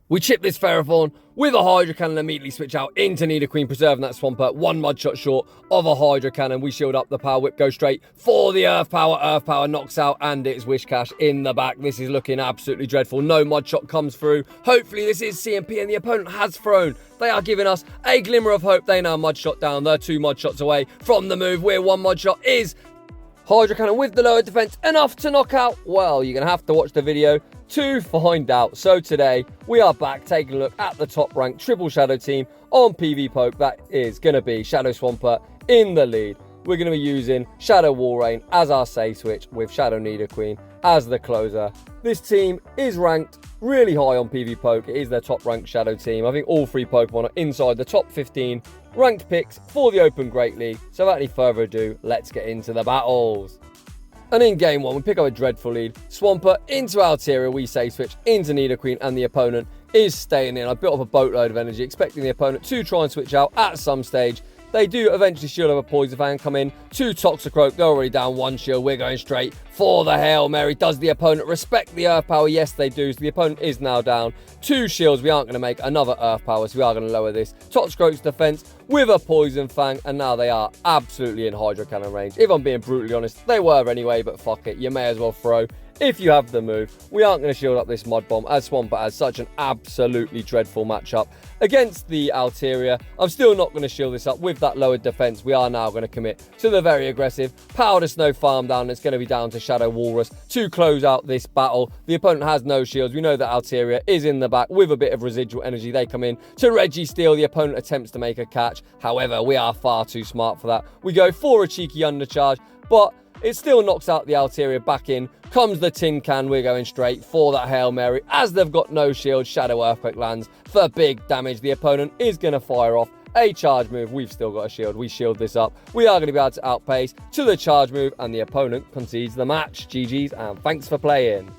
We chip this Ferrothorn with a Hydro Cannon, immediately switch out into Nidoqueen, preserving that Swampert. One mud shot short of a Hydro Cannon. We shield up the Power Whip, go straight for the Earth Power. Earth Power knocks out, and it's Whiscash in the back. This is looking absolutely dreadful. No mud shot comes through. Hopefully this is CMP, and the opponent has thrown. They are giving us a glimmer of hope. They now mud shot down. They're 2 mud shots away from the move. Where 1 mud shot is Hydro Cannon with the lower defense, enough to knock out. Well, you're going to have to watch the video to find out. So today we are back taking a look at the top ranked triple shadow team on PV Poke. That is going to be Shadow Swampert in the lead. We're going to be using Shadow Walrein as our save switch with Shadow Nidoqueen as the closer. This team is ranked really high on PV Poke. It is their top ranked shadow team. I think all 3 Pokemon are inside the top 15 ranked picks for the Open Great League. So without any further ado, let's get into the battles. And in game 1, we pick up a dreadful lead. Swampert into Altaria, we save switch into Nidoqueen, and the opponent is staying in. I built up a boatload of energy, expecting the opponent to try and switch out at some stage. They do eventually shield up a Poison Fang, come in to Toxicroak. They're already down 1 shield. We're going straight for the Hail Mary. Does the opponent respect the Earth Power? Yes, they do. So the opponent is now down 2 shields. We aren't going to make another Earth Power, so we are going to lower this Toxicroak's defense with a Poison Fang, and now they are absolutely in Hydro Cannon range. If I'm being brutally honest, they were anyway, but fuck it. You may as well throw if you have the move. We aren't going to shield up this Mud Bomb, as Swampert has such an absolutely dreadful matchup against the Altaria. I'm still not going to shield this up with that lowered defense. We are now going to commit to the very aggressive Powder Snow Farm Down. It's going to be down to Shadow Walrus to close out this battle. The opponent has no shields. We know that Altaria is in the back with a bit of residual energy. They come in to Registeel. The opponent attempts to make a catch. However, we are far too smart for that. We go for a cheeky undercharge, but it still knocks out the Altaria. Back in comes the Tin Can. We're going straight for that Hail Mary. As they've got no shield, Shadow Earthquake lands for big damage. The opponent is going to fire off a charge move. We've still got a shield. We shield this up. We are going to be able to outpace to the charge move, and the opponent concedes the match. GG's, and thanks for playing.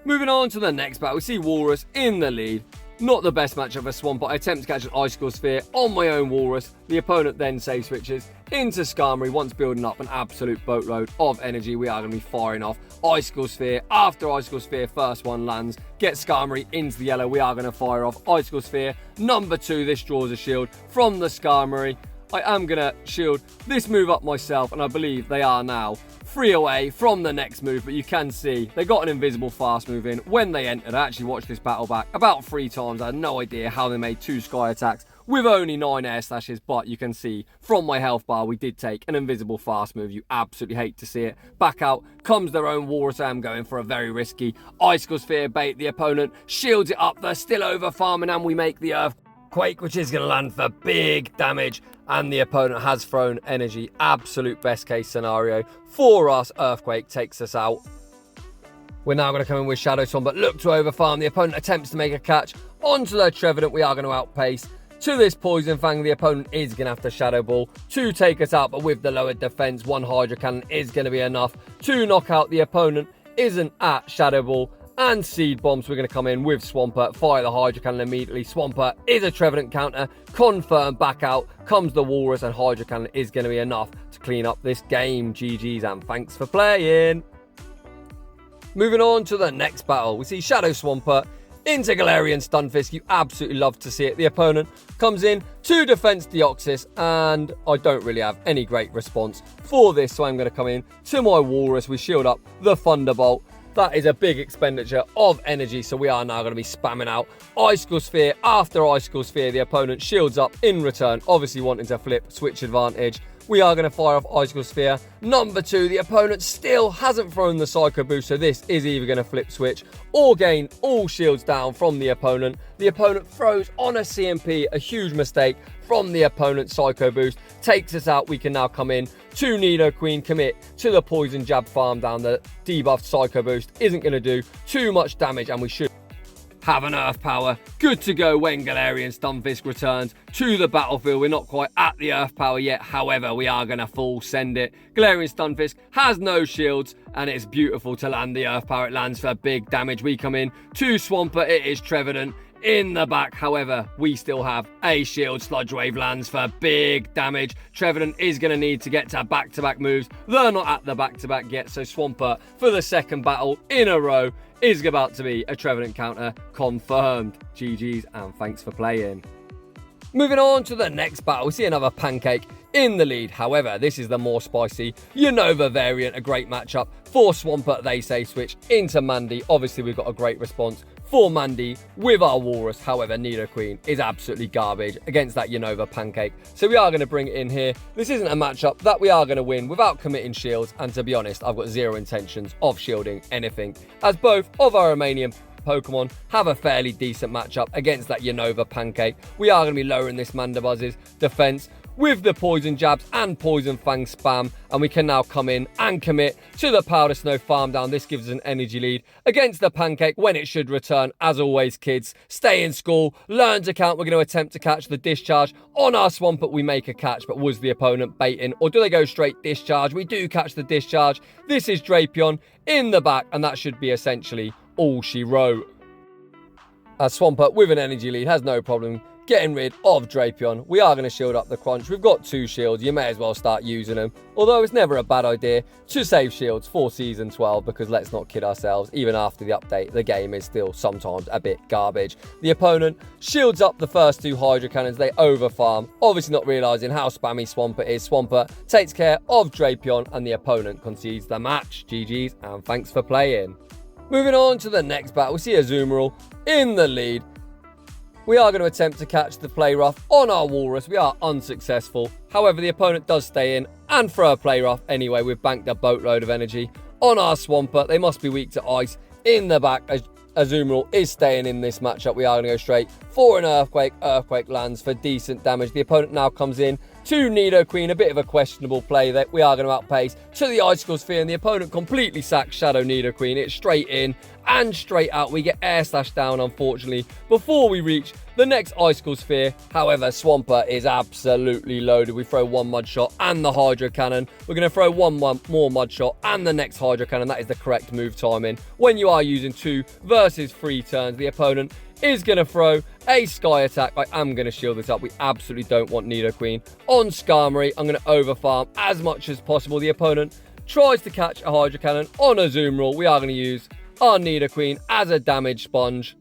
Moving on to the next battle, we see Walrus in the lead. Not the best matchup for Swampert. I attempt to catch an Icicle Sphere on my own Walrus. The opponent then save switches into Skarmory, once building up an absolute boatload of energy. We are going to be firing off Icicle Sphere after Icicle Sphere. First one lands, get Skarmory into the yellow. We are going to fire off Icicle Sphere number 2. This draws a shield from the Skarmory. I am going to shield this move up myself, and I believe they are now 3 away from the next move. But you can see they got an invisible fast move in when they entered. I actually watched this battle back about 3 times. I had no idea how they made 2 sky attacks with only 9 air slashes, but you can see from my health bar we did take an invisible fast move. You absolutely hate to see it. Back out comes their own Walrus. I am going for a very risky Icicle Sphere bait. The opponent shields it up. They're still over farming, and we make the Earthquake, which is going to land for big damage, and the opponent has thrown energy. Absolute best case scenario for us. Earthquake takes us out. We're now going to come in with Shadow Swampert, look to overfarm. The opponent attempts to make a catch onto their Trevenant. We are going to outpace to this Poison Fang. The opponent is going to have to Shadow Ball to take us out, but with the lowered defense, 1 Hydro Cannon is going to be enough to knock out the opponent. Isn't at Shadow Ball and Seed Bombs. We're going to come in with Swampert, fire the Hydro Cannon immediately. Swampert is a Trevenant counter, confirm. Back out comes the Walrus, and Hydro Cannon is going to be enough to clean up this game. GG's, and thanks for playing. Moving on to the next battle, we see Shadow Swampert into Galarian Stunfisk. You absolutely love to see it. The opponent comes in to Defense Deoxys, and I don't really have any great response for this, so I'm going to come in to my Walrus. We shield up the Thunderbolt. That is a big expenditure of energy, so we are now going to be spamming out Icicle Sphere after Icicle Sphere. The opponent shields up in return, obviously wanting to flip switch advantage. We are going to fire off Icicle Sphere number 2. The opponent still hasn't thrown the Psycho Boost, so this is either going to flip switch or gain all shields down from the opponent. The opponent throws on a CMP, a huge mistake from the opponent's Psycho Boost. Takes us out. We can now come in to Nidoqueen, commit to the Poison Jab farm down. The debuffed Psycho Boost isn't going to do too much damage, and we should have an Earth Power good to go when Galarian Stunfisk returns to the battlefield. We're not quite at the Earth Power yet, however, we are going to full send it. Galarian Stunfisk has no shields, and it's beautiful to land the Earth Power. It lands for big damage. We come in to Swampert. It is Trevenant in the back. However, we still have a shield. Sludge Wave lands for big damage. Trevenant is going to need to get to back-to-back moves. They're not at the back-to-back yet, so Swampert, for the second battle in a row, is about to be a Trevenant counter confirmed. GG's and thanks for playing. Moving on to the next battle, we see another Pancake in the lead. However, this is the more spicy Unova variant, a great matchup for Swampert. They say switch into Mandy. Obviously, we've got a great response for Mandy with our Walrus. However, Nidoqueen is absolutely garbage against that Unova Pancake. So we are going to bring it in here. This isn't a matchup that we are going to win without committing shields. And to be honest, I've got zero intentions of shielding anything, as both of our Romanian Pokemon have a fairly decent matchup against that Unova Pancake. We are going to be lowering this Mandabuzz's defense with the Poison Jabs and Poison Fang spam, and we can now come in and commit to the Powder Snow Farm Down. This gives us an energy lead against the Pancake when it should return. As always, kids, stay in school, learn to count. We're going to attempt to catch the Discharge on our Swampert. We make a catch, but was the opponent baiting, or do they go straight Discharge? We do catch the Discharge. This is Drapion in the back, and that should be essentially all she wrote. As Swampert, with an energy lead, has no problem getting rid of Drapion. We are going to shield up the Crunch. We've got 2 shields. You may as well start using them. Although it's never a bad idea to save shields for Season 12, because let's not kid ourselves, even after the update, the game is still sometimes a bit garbage. The opponent shields up the first 2 Hydro Cannons. They overfarm, obviously not realising how spammy Swampert is. Swampert takes care of Drapion, and the opponent concedes the match. GG's and thanks for playing. Moving on to the next battle, we see Azumarill in the lead. We are going to attempt to catch the Play Rough on our Walrus. We are unsuccessful. However, the opponent does stay in and throw a Play Rough anyway. We've banked a boatload of energy on our Swampert. They must be weak to ice in the back. As Azumarill is staying in this matchup, we are going to go straight for an Earthquake. Earthquake lands for decent damage. The opponent now comes in to Nidoqueen. A bit of a questionable play that we are going to outpace to the Icicle Sphere, and the opponent completely sacks Shadow Nidoqueen. It's straight in and straight out. We get Air Slash down, unfortunately, before we reach the next Icicle Sphere. However, Swampert is absolutely loaded. We throw 1 Mud Shot and the Hydro Cannon. We're going to throw one more Mud Shot and the next Hydro Cannon. That is the correct move timing. When you are using 2 versus 3 turns, the opponent is going to throw a Sky Attack. I am going to shield this up. We absolutely don't want Nidoqueen on Skarmory. I'm going to overfarm as much as possible. The opponent tries to catch a Hydro Cannon on Azumarill. We are going to use our Nidoqueen as a damage sponge.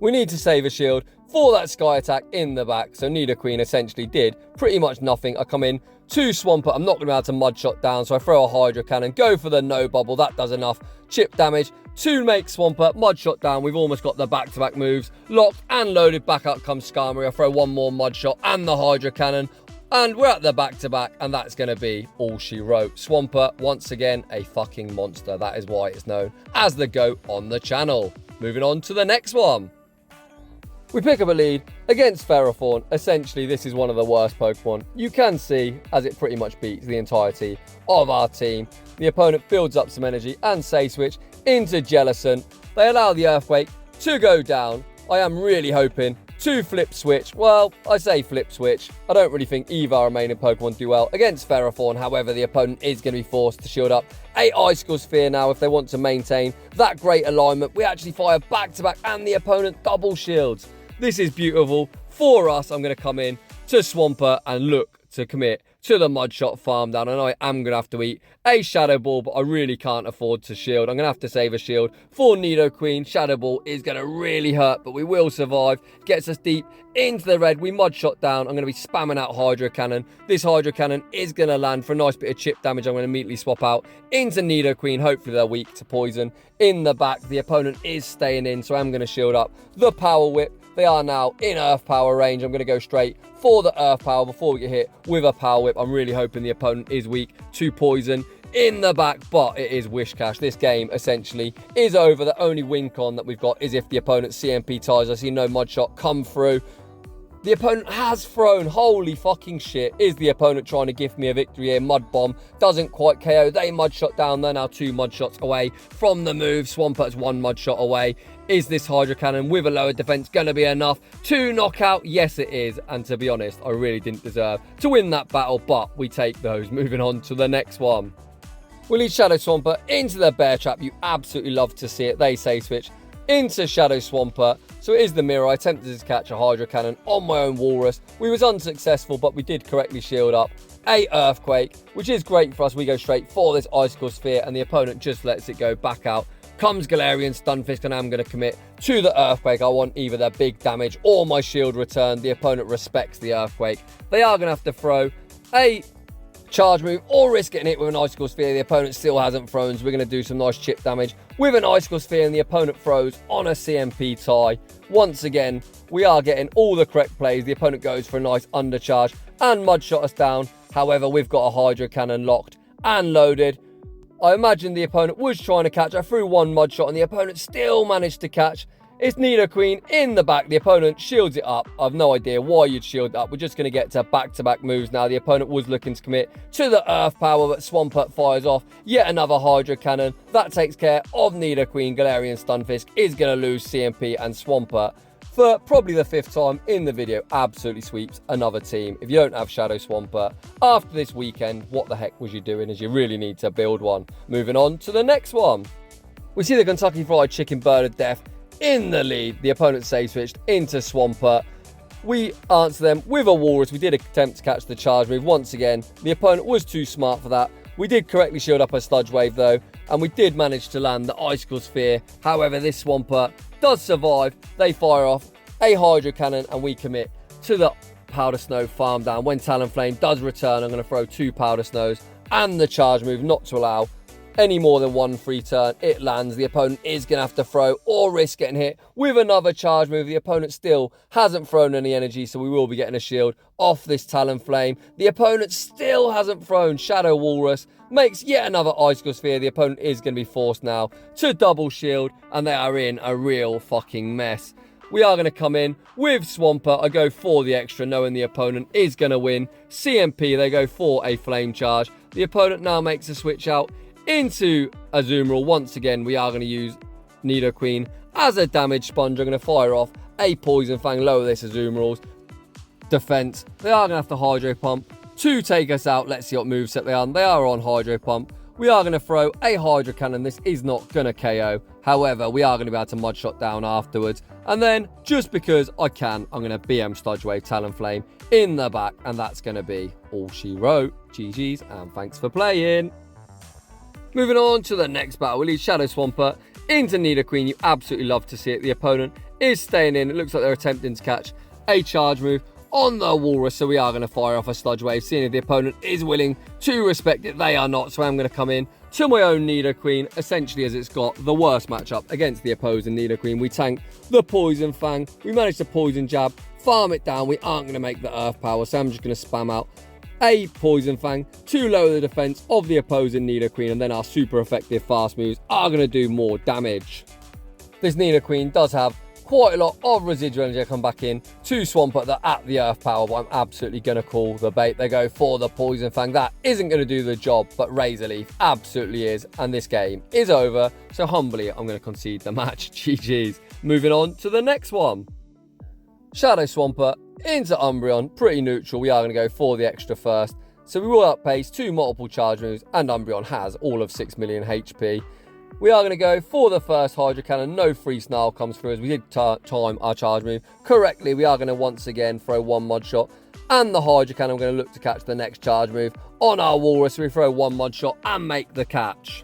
We need to save a shield for that Sky Attack in the back. So Nidoqueen essentially did pretty much nothing. I come in to Swampert. I'm not going to be able to Mud Shot down, so I throw a Hydro Cannon, go for the No Bubble. That does enough chip damage to make Swampert Mud Shot down. We've almost got the back-to-back moves locked and loaded. Back up comes Skarmory. I throw 1 more Mud Shot and the Hydro Cannon, and we're at the back-to-back, and that's going to be all she wrote. Swampert, once again, a fucking monster. That is why it's known as the GOAT on the channel. Moving on to the next one. We pick up a lead against Ferrothorn. Essentially, this is one of the worst Pokemon you can see, as it pretty much beats the entirety of our team. The opponent builds up some energy and Say Switch into Jellicent. They allow the Earthquake to go down. I am really hoping to flip switch. Well, I say flip switch. I don't really think either our remaining Pokemon do well against Ferrothorn. However, the opponent is going to be forced to shield up a Icicle Sphere now if they want to maintain that great alignment. We actually fire back-to-back and the opponent double shields. This is beautiful for us. I'm going to come in to Swampert and look to commit to the Mud Shot Farm Down. I know I am going to have to eat a Shadow Ball, but I really can't afford to shield. I'm going to have to save a shield for Nidoqueen. Shadow Ball is going to really hurt, but we will survive. Gets us deep into the red. We Mud Shot down. I'm going to be spamming out Hydro Cannon. This Hydro Cannon is going to land for a nice bit of chip damage. I'm going to immediately swap out into Nidoqueen. Hopefully they're weak to poison in the back. The opponent is staying in, so I'm going to shield up the Power Whip. They are now in Earth Power range. I'm going to go straight for the Earth Power before we get hit with a Power Whip. I'm really hoping the opponent is weak to poison in the back, but it is Wishcash. This game essentially is over. The only win con that we've got is if the opponent CMP ties. I see no Mud Shot come through. The opponent has thrown. Holy fucking shit. Is the opponent trying to give me a victory here? Mud Bomb doesn't quite KO. They Mud Shot down. They're now 2 Mud Shots away from the move. Swampert's 1 Mud Shot away. Is this Hydro Cannon with a lower defense going to be enough to knock out? Yes, it is. And to be honest, I really didn't deserve to win that battle, but we take those. Moving on to the next one. We lead Shadow Swampert into the Bear Trap. You absolutely love to see it. They Say Switch into Shadow Swampert. So it is the mirror. I attempted to catch a Hydro Cannon on my own Walrus. We was unsuccessful, but we did correctly shield up a Earthquake, which is great for us. We go straight for this Icicle Sphere, and the opponent just lets it go back out. Comes Galarian Stunfisk, and I'm going to commit to the Earthquake. I want either their big damage or my shield return. The opponent respects the Earthquake. They are going to have to throw a charge move or risk getting hit with an Icicle Sphere. The opponent still hasn't thrown, so we're going to do some nice chip damage with an Icicle Sphere, and the opponent throws on a CMP tie. Once again, we are getting all the correct plays. The opponent goes for a nice undercharge and mud shot us down. However, we've got a Hydro Cannon locked and loaded. I imagine the opponent was trying to catch. I threw one mud shot and the opponent still managed to catch. It's Nidoqueen in the back. The opponent shields it up. I've no idea why you'd shield it up. We're just going to get to back-to-back moves now. The opponent was looking to commit to the Earth Power, but Swampert fires off yet another Hydro Cannon. That takes care of Nidoqueen. Galarian Stunfisk is going to lose CMP, and Swampert, for probably the 5th time in the video, absolutely sweeps another team. If you don't have Shadow Swampert after this weekend, what the heck was you doing, as you really need to build one. Moving on to the next one. We see the Kentucky Fried Chicken Bird of Death in the lead. The opponent save switched into Swampert. We answer them with a Walrus. We did attempt to catch the charge move once again. The opponent was too smart for that. We did correctly shield up a Sludge Wave though, and we did manage to land the Icicle Sphere. However, this Swampert does survive. They fire off a Hydro Cannon, and we commit to the Powder Snow farm down. When Talonflame does return, I'm going to throw 2 Powder Snows and the charge move, not to allow any more than 1 free turn. It lands. The opponent is going to have to throw or risk getting hit with another charge move. The opponent still hasn't thrown any energy, so we will be getting a shield off this Talonflame. The opponent still hasn't thrown. Shadow Walrus makes yet another Icicle Sphere. The opponent is going to be forced now to double shield, and they are in a real fucking mess. We are going to come in with Swampert. I go for the extra, knowing the opponent is going to win. CMP, they go for a Flame Charge. The opponent now makes a switch out into Azumarill. Once again, we are going to use Nidoqueen as a damage sponge. I'm going to fire off a Poison Fang, lower this Azumarill's defense. They are going to have to Hydro Pump to take us out. Let's see what moveset they are. They are on Hydro Pump. We are going to throw a Hydro Cannon. This is not going to KO. However, we are going to be able to mud shot down afterwards. And then, just because I can, I'm going to BM Sludge Wave Talonflame in the back. And that's going to be all she wrote. GG's, and thanks for playing. Moving on to the next battle, we lead Shadow Swampert into Nidoqueen. You absolutely love to see it. The opponent is staying in. It looks like they're attempting to catch a charge move on the Walrus, so we are going to fire off a Sludge Wave, seeing if the opponent is willing to respect it. They are not, so I'm going to come in to my own Nidoqueen, essentially as it's got the worst matchup against the opposing Nidoqueen. We tank the Poison Fang. We manage to Poison Jab, farm it down. We aren't going to make the Earth Power, so I'm just going to spam out a Poison Fang to lower the defense of the opposing Nidoqueen, and then our super effective fast moves are going to do more damage. This Nidoqueen does have quite a lot of residual energy. I come back in to Swampert. They're at the Earth Power, but I'm absolutely going to call the bait. They go for the Poison Fang. That isn't going to do the job, but Razor Leaf absolutely is, and this game is over. So humbly, I'm going to concede the match. GG's. Moving on to the next one. Shadow Swampert into Umbreon, pretty neutral. We are going to go for the extra first. So we will outpace 2 multiple charge moves, and Umbreon has all of 6 million HP. We are going to go for the first Hydro Cannon. No free Snarl comes through as we did time our charge move correctly. We are going to once again throw 1 Mud Shot and the Hydro Cannon. I'm going to look to catch the next charge move on our Walrus. So we throw 1 Mud Shot and make the catch,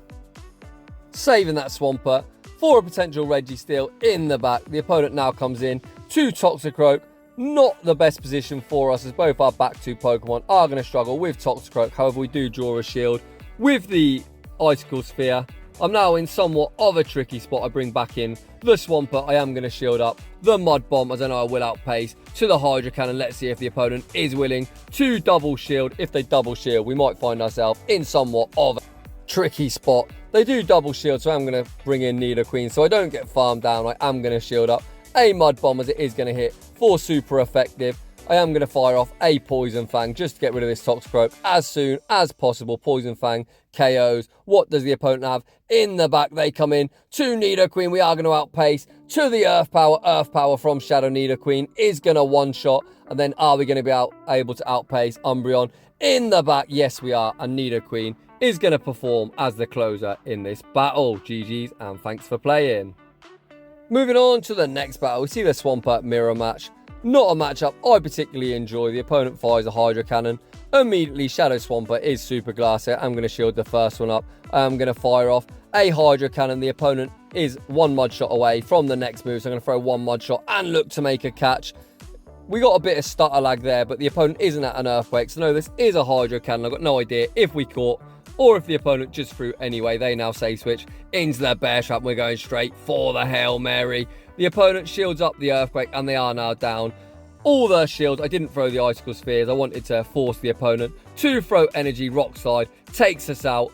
saving that Swampert for a potential Registeel in the back. The opponent now comes in to Toxicroak. Not the best position for us, as both our back 2 Pokemon are going to struggle with Toxicroak. However, we do draw a shield with the Icicle Sphere. I'm now in somewhat of a tricky spot. I bring back in the Swampert. I am going to shield up the Mud Bomb, as I know I will outpace to the Hydro Cannon. Let's see if the opponent is willing to double shield. If they double shield, we might find ourselves in somewhat of a tricky spot. They do double shield, so I'm going to bring in Nidoqueen. So I don't get farmed down. I am going to shield up a Mud Bomb, as it is going to hit for super effective. I am going to fire off a Poison Fang just to get rid of this Toxicroak as soon as possible. Poison Fang KOs. What does the opponent have in the back? They come in to Nidoqueen. We are going to outpace to the Earth Power. Earth Power from Shadow Nidoqueen is going to one-shot. And then are we going to be able to outpace Umbreon in the back? Yes, we are. And Nidoqueen is going to perform as the closer in this battle. GG's, and thanks for playing. Moving on to the next battle, we see the Swampert mirror match. Not a matchup I particularly enjoy. The opponent fires a Hydro Cannon. Immediately, Shadow Swampert is Super Glass here. I'm going to shield the first one up. I'm going to fire off a Hydro Cannon. The opponent is one mud shot away from the next move, so I'm going to throw one mud shot and look to make a catch. We got a bit of stutter lag there, but the opponent isn't at an Earthquake, so no, this is a Hydro Cannon. I've got no idea if we caught or if the opponent just threw anyway. They now safe switch into their Bear Trap. We're going straight for the Hail Mary. The opponent shields up the Earthquake, and they are now down all their shields. I didn't throw the Icicle Spheres. I wanted to force the opponent to throw Energy. Rock Slide takes us out,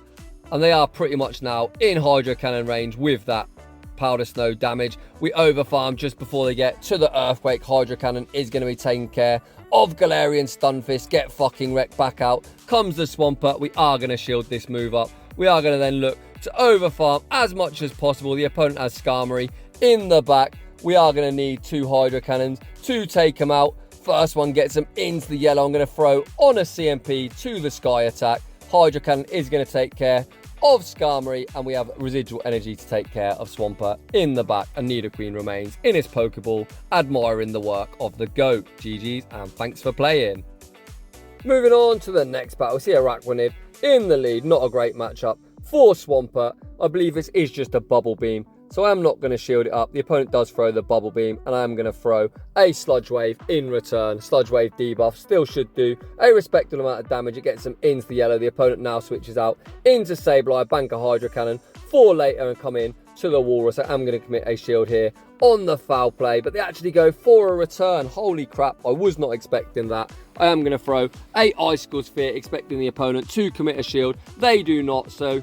and they are pretty much now in Hydro Cannon range with that Powder Snow damage. We overfarm just before they get to the Earthquake. Hydro Cannon is going to be taking care of Galarian Stunfisk. Get fucking wrecked. Back out comes the Swampert. We are going to shield this move up. We are going to then look to overfarm as much as possible. The opponent has Skarmory in the back. We are going to need 2 Hydro Cannons to take them out. First one gets them into the yellow. I'm going to throw on a CMP to the Sky attack. Hydro Cannon is going to take care of Skarmory, and we have residual energy to take care of Swampert in the back, and Nidoqueen remains in his Pokeball, admiring the work of the GOAT. GG's, and thanks for playing. Moving on to the next battle, we see Araquanid in the lead. Not a great matchup for Swampert. I believe this is just a Bubble Beam, so I'm not going to shield it up. The opponent does throw the Bubble Beam, and I'm going to throw a Sludge Wave in return. Sludge Wave debuff still should do a respectable amount of damage. It gets them into the yellow. The opponent now switches out into Sableye, bank a Hydro Cannon for later, and come in to the Walrus. I'm going to commit a shield here on the foul play, but they actually go for a return. Holy crap, I was not expecting that. I am going to throw a Icicle Sphere, expecting the opponent to commit a shield. They do not, so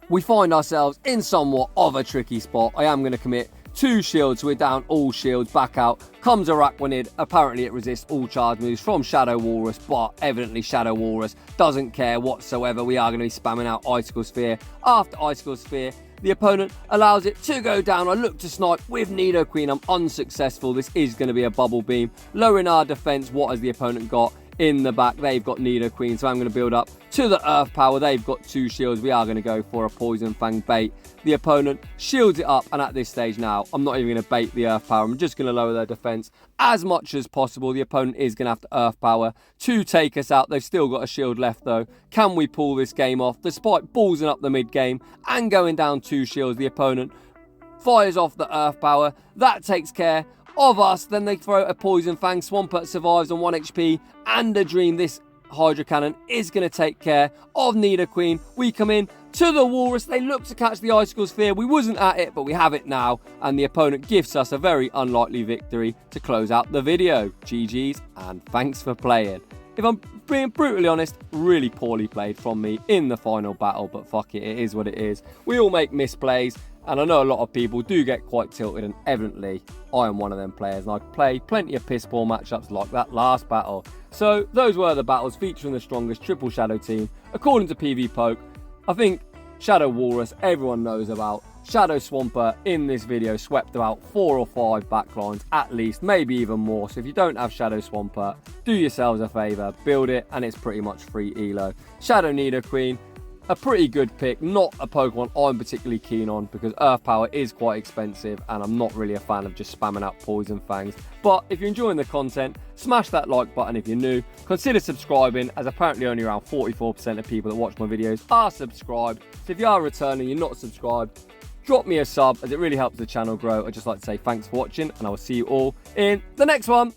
we find ourselves in somewhat of a tricky spot. I am going to commit 2 shields. We're down all shields. Back out comes Araquanid. Apparently it resists all charge moves from Shadow Walrus, but evidently Shadow Walrus doesn't care whatsoever. We are going to be spamming out Icicle Sphere after Icicle Sphere. The opponent allows it to go down. I look to snipe with Nidoqueen. I'm unsuccessful. This is going to be a Bubble Beam. Lowering our defense. What has the opponent got? In the back, they've got Nidoqueen, so I'm going to build up to the Earth Power. They've got 2 shields. We are going to go for a Poison Fang bait. The opponent shields it up, and at this stage now, I'm not even going to bait the Earth Power. I'm just going to lower their defense as much as possible. The opponent is going to have to Earth Power to take us out. They've still got a shield left, though. Can we pull this game off? Despite ballsing up the mid-game and going down 2 shields, the opponent fires off the Earth Power. That takes care of us. Then they throw a Poison Fang. Swampert survives on 1 HP and a Dream. This Hydro Cannon is going to take care of Nidoqueen. We come in to the Walrus. They look to catch the Icicle Sphere. We wasn't at it, but we have it now, and the opponent gives us a very unlikely victory to close out the video. GG's, and thanks for playing. If I'm being brutally honest, really poorly played from me in the final battle, but fuck it, it is what it is. We all make misplays, and I know a lot of people do get quite tilted, and evidently I am one of them players, and I play plenty of piss poor matchups like that last battle. So those were the battles featuring the strongest triple Shadow team. According to PV Poke, I think Shadow Walrus everyone knows about. Shadow Swampert in this video swept about 4 or 5 backlines at least, maybe even more. So if you don't have Shadow Swampert, do yourselves a favour, build it, and it's pretty much free elo. Shadow Nidoqueen, a pretty good pick, not a Pokemon I'm particularly keen on because Earth Power is quite expensive and I'm not really a fan of just spamming out Poison Fangs. But if you're enjoying the content, smash that like button if you're new. Consider subscribing, as apparently only around 44% of people that watch my videos are subscribed. So if you are returning, you're not subscribed, drop me a sub as it really helps the channel grow. I'd just like to say thanks for watching, and I will see you all in the next one.